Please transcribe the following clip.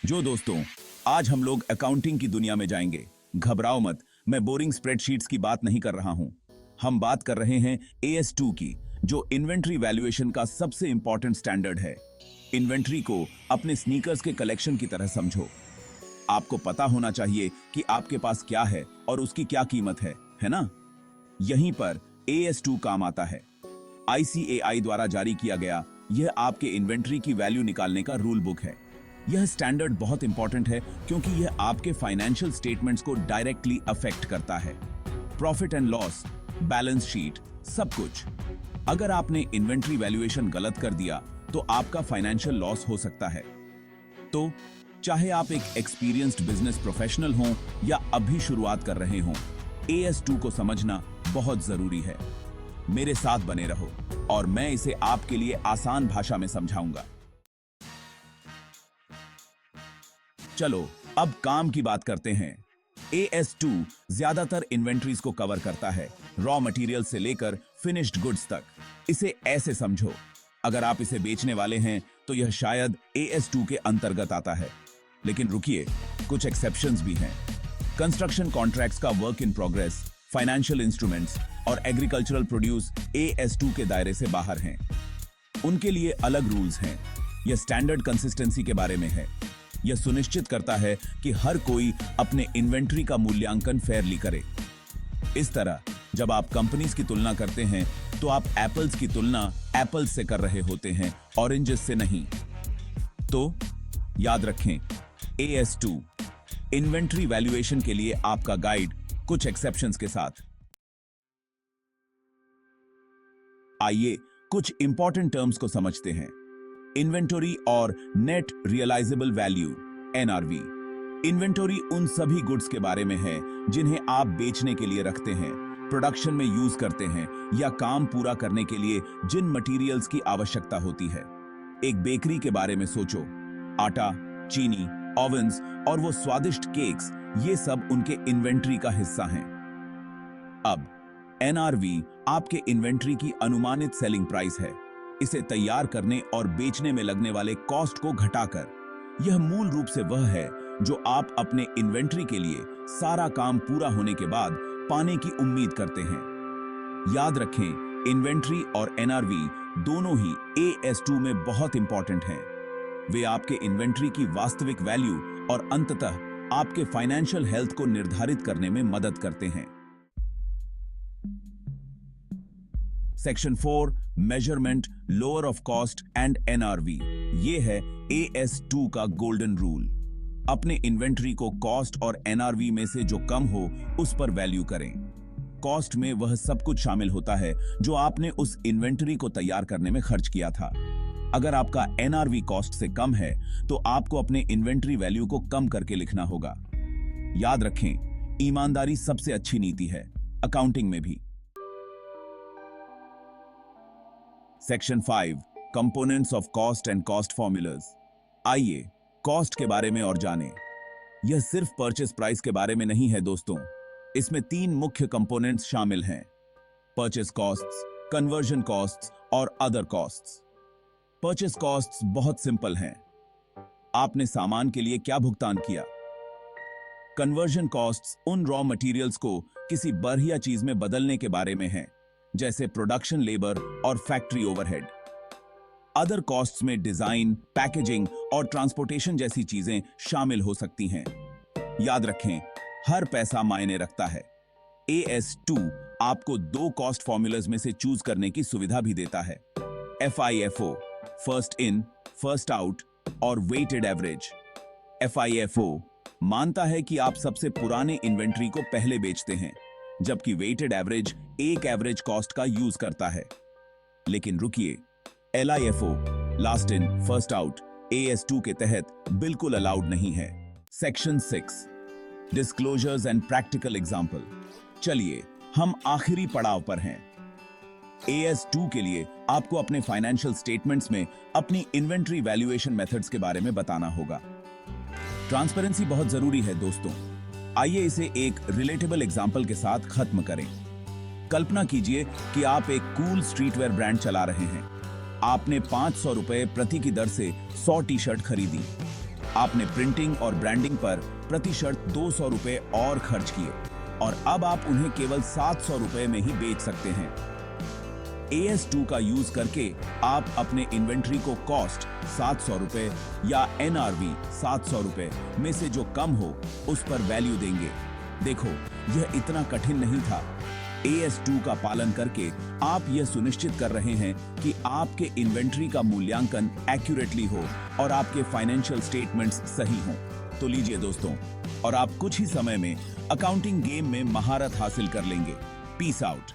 जो दोस्तों, आज हम लोग अकाउंटिंग की दुनिया में जाएंगे। घबराओ मत, मैं बोरिंग स्प्रेडशीट्स की बात नहीं कर रहा हूं। हम बात कर रहे हैं AS2 की, जो इन्वेंट्री वैल्यूएशन का सबसे इंपॉर्टेंट स्टैंडर्ड है। इन्वेंट्री को अपने स्नीकर्स के कलेक्शन की तरह समझो। आपको पता होना चाहिए कि आपके पास क्या है और उसकी क्या कीमत है ना? यहीं पर AS2 काम आता है। ICAI द्वारा जारी किया गया यह आपके इन्वेंट्री की वैल्यू निकालने का रूल बुक है। यह स्टैंडर्ड बहुत इंपॉर्टेंट है क्योंकि यह आपके फाइनेंशियल स्टेटमेंट्स को डायरेक्टली अफेक्ट करता है। Profit and loss, balance sheet, सब कुछ। अगर आपने इन्वेंट्री वैल्यूएशन गलत कर दिया तो आपका फाइनेंशियल लॉस हो सकता है। तो चाहे आप एक एक्सपीरियंस्ड बिजनेस प्रोफेशनल हों या अभी शुरुआत कर रहे हों, AS2 को समझना बहुत जरूरी है। मेरे साथ बने रहो और मैं इसे आपके लिए आसान भाषा में समझाऊंगा। चलो अब काम की बात करते हैं। AS2 ज्यादातर इन्वेंट्रीज को कवर करता है, रॉ मटेरियल से लेकर फिनिश्ड गुड्स तक। इसे ऐसे समझो, अगर आप इसे बेचने वाले हैं तो यह शायद AS2 के अंतर्गत आता है। लेकिन रुकिए, कुछ एक्सेप्शंस भी हैं। कंस्ट्रक्शन कॉन्ट्रैक्ट्स का work in progress, financial instruments और एग्रीकल्चरल प्रोड्यूस AS2 के दायरे से बाहर हैं। उनके लिए अलग रूल्स हैं। यह स्टैंडर्ड कंसिस्टेंसी के बारे में है। यह सुनिश्चित करता है कि हर कोई अपने इन्वेंट्री का मूल्यांकन फेयरली करे। इस तरह जब आप कंपनीज की तुलना करते हैं तो आप एप्पल्स की तुलना एप्पल्स से कर रहे होते हैं, ऑरेंजेस से नहीं। तो याद रखें, AS2 इन्वेंट्री वैल्यूएशन के लिए आपका गाइड, कुछ एक्सेप्शंस के साथ। आइए कुछ इंपॉर्टेंट टर्म्स को समझते हैं। इन्वेंटरी और net realisable value, NRV। Inventory उन सभी गुड्स के बारे में है जिन्हें आप बेचने के लिए रखते हैं, प्रोडक्शन में यूज करते हैं या काम पूरा करने के लिए जिन मटेरियल्स की आवश्यकता होती है। एक बेकरी के बारे में सोचो, आटा, चीनी, ओवन्स और वो स्वादिष्ट केक्स, ये सब उनके इन्वेंट्री का हिस्सा हैं। अब NRV आपके इन्वेंट्री की अनुमानित सेलिंग प्राइस है। इसे तैयार करने और बेचने में लगने वाले कॉस्ट को घटाकर। यह मूल रूप से वह है जो आप अपने इन्वेंट्री के लिए सारा काम पूरा होने के बाद पाने की उम्मीद करते हैं। याद रखें, इन्वेंट्री और NRV दोनों ही AS2 में बहुत इंपॉर्टेंट हैं। वे आपके इन्वेंट्री की वास्तविक वैल्यू और अंततः आपके फाइनेंशियल हेल्थ को निर्धारित करने में मदद करते हैं। Section 4, measurement, lower of cost and NRV। ये है AS2 का गोल्डन रूल। अपने इन्वेंट्री को कॉस्ट और NRV में से जो कम हो उस पर वैल्यू करें। कॉस्ट में वह सब कुछ शामिल होता है जो आपने उस इन्वेंट्री को तैयार करने में खर्च किया था। अगर आपका NRV कॉस्ट से कम है तो आपको अपने इन्वेंट्री वैल्यू को कम करके लिखना होगा। याद रखें, ईमानदारी सबसे अच्छी नीति है, अकाउंटिंग में भी। Section 5, components of cost and cost formulas. आइए कॉस्ट के बारे में और जानें। यह सिर्फ परचेस प्राइस के बारे में नहीं है दोस्तों। इसमें 3 मुख्य कंपोनेंट्स शामिल हैं: परचेस कॉस्ट्स, कन्वर्जन कॉस्ट्स और अदर कॉस्ट्स। परचेस कॉस्ट्स बहुत सिंपल हैं। आपने सामान के लिए क्या भुगतान किया। कन्वर्जन कॉस्ट्स उन रॉ मटेरियल्स को किसी बढ़िया चीज में बदलने के बारे में हैं, जैसे प्रोडक्शन लेबर और फैक्ट्री ओवरहेड। अदर कॉस्ट्स में डिजाइन, पैकेजिंग और ट्रांसपोर्टेशन जैसी चीजें शामिल हो सकती हैं। याद रखें, हर पैसा मायने रखता है। AS2 आपको 2 कॉस्ट फॉर्मूलाज में से चूज करने की सुविधा भी देता है: FIFO, first in first out, और वेटेड एवरेज। FIFO मानता है कि आप सबसे पुराने इन्वेंट्री को पहले बेचते हैं, जबकि वेटेड एवरेज एक एवरेज कॉस्ट का यूज करता है। लेकिन रुकिए, LIFO, last in first out, AS2 के तहत बिल्कुल अलाउड नहीं है। Section 6, disclosures and practical example. चलिए हम आखिरी पड़ाव पर हैं। AS2 के लिए आपको अपने फाइनेंशियल स्टेटमेंट्स में अपनी इन्वेंट्री वैल्यूएशन मेथड्स के बारे में बताना होगा। ट्रांसपेरेंसी बहुत जरूरी है दोस्तों। आइए इसे एक रिलेटेबल एग्जांपल के साथ खत्म करें। कल्पना कीजिए कि आप एक कूल स्ट्रीटवेयर ब्रांड चला रहे हैं। आपने 500 रुपए प्रति की दर से 100 टी-शर्ट खरीदी। आपने प्रिंटिंग और ब्रांडिंग पर प्रति शर्ट 200 रुपए और खर्च किए और अब आप उन्हें केवल 700 रुपए में ही बेच सकते हैं। AS2 का यूज करके आप अपने इन्वेंट्री को कॉस्ट 700 रुपए या NRV 700 रुपए में से जो कम हो उस पर वैल्यू देंगे। देखो, यह इतना कठिन नहीं था। AS2 का पालन करके आप यह सुनिश्चित कर रहे हैं कि आपके इन्वेंट्री का मूल्यांकन एक्यूरेटली हो और आपके फाइनेंशियल स्टेटमेंट्स सही हों। तो लीजिए दोस्तों, और आप कुछ ही समय में अकाउंटिंग गेम में महारत हासिल कर लेंगे। Peace out.